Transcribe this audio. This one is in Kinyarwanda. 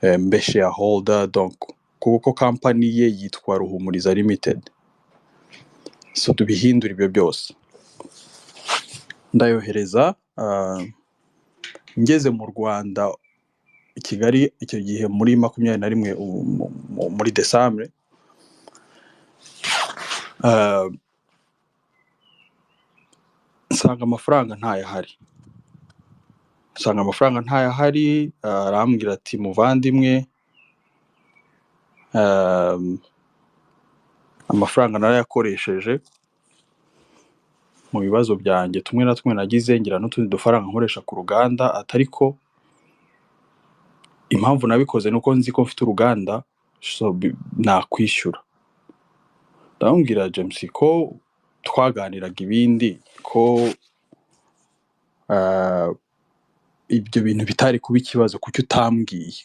mbe shareholder donc kuko company ye yitwa Ruhumuriza Limited. So tubihindura ibyo byose ndayohereza ngeze mu Rwanda i Kigali icyo gihe muri 21 muri Desambre. Nsanga amafaranga ntayahari. Arambwira ati muvandimwe, amafaranga narayakoresheje mu bibazo byanjye tumwe na tumwe nagize, ngira n'utundi dufaranga nkoresha ku ruganda, atariko impamvu nabikoze nuko nzi ko mfite uruganda, so nakwishyura. Ndamubwira James ko twaganiraga ibindi, ko ibyo bintu bitari kuba ikibazo, kuki utambwiye